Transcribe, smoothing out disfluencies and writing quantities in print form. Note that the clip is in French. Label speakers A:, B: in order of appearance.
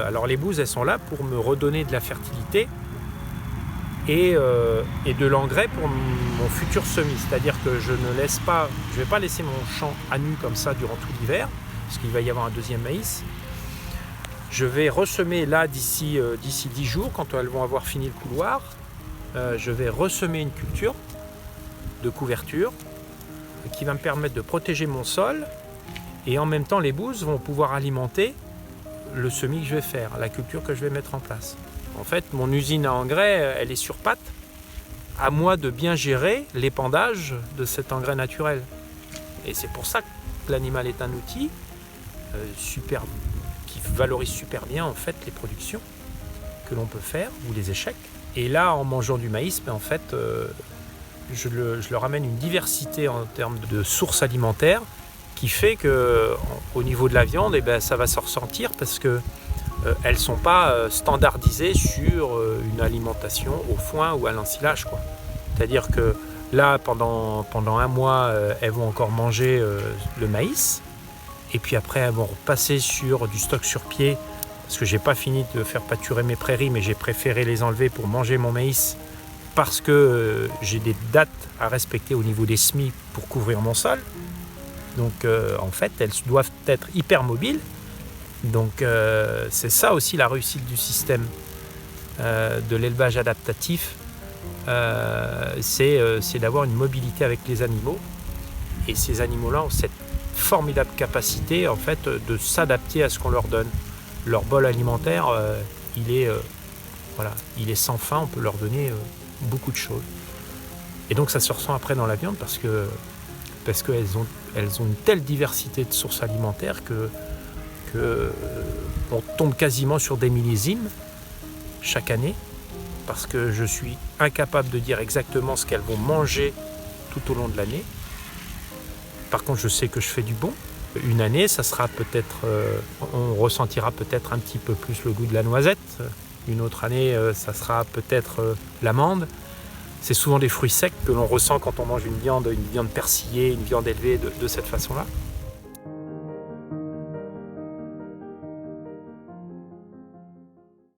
A: Alors les bouses, elles sont là pour me redonner de la fertilité et de l'engrais pour mon futur semis. C'est-à-dire que je ne vais pas laisser mon champ à nu comme ça durant tout l'hiver, parce qu'il va y avoir un deuxième maïs. Je vais ressemer là d'ici 10 jours, quand elles vont avoir fini le couloir, je vais ressemer une culture de couverture qui va me permettre de protéger mon sol, et en même temps les bouses vont pouvoir alimenter le semis que je vais faire, la culture que je vais mettre en place. En fait, mon usine à engrais, elle est sur pattes. À moi de bien gérer l'épandage de cet engrais naturel. Et c'est pour ça que l'animal est un outil super, qui valorise super bien en fait les productions que l'on peut faire ou les échecs. Et là, en mangeant du maïs, en fait, je leur amène une diversité en termes de sources alimentaires qui fait qu'au niveau de la viande, ça va se ressentir parce que elles ne sont pas standardisées sur une alimentation au foin ou à l'ensilage, quoi. C'est-à-dire que là, pendant un mois, elles vont encore manger le maïs. Et puis après, elles vont repasser sur du stock sur pied. Parce que je n'ai pas fini de faire pâturer mes prairies, mais j'ai préféré les enlever pour manger mon maïs. Parce que j'ai des dates à respecter au niveau des semis pour couvrir mon sol. Donc en fait, elles doivent être hyper mobiles. Donc c'est ça aussi la réussite du système de l'élevage adaptatif, c'est d'avoir une mobilité avec les animaux, et ces animaux-là ont cette formidable capacité en fait de s'adapter à ce qu'on leur donne. Leur bol alimentaire, il est sans fin, on peut leur donner beaucoup de choses. Et donc ça se ressent après dans la viande parce qu'elles ont une telle diversité de sources alimentaires que on tombe quasiment sur des millésimes chaque année, parce que je suis incapable de dire exactement ce qu'elles vont manger tout au long de l'année. Par contre, je sais que je fais du bon. Une année, ça sera peut-être, on ressentira peut-être un petit peu plus le goût de la noisette. Une autre année, ça sera peut-être l'amande. C'est souvent des fruits secs que l'on ressent quand on mange une viande persillée, une viande élevée de cette façon-là.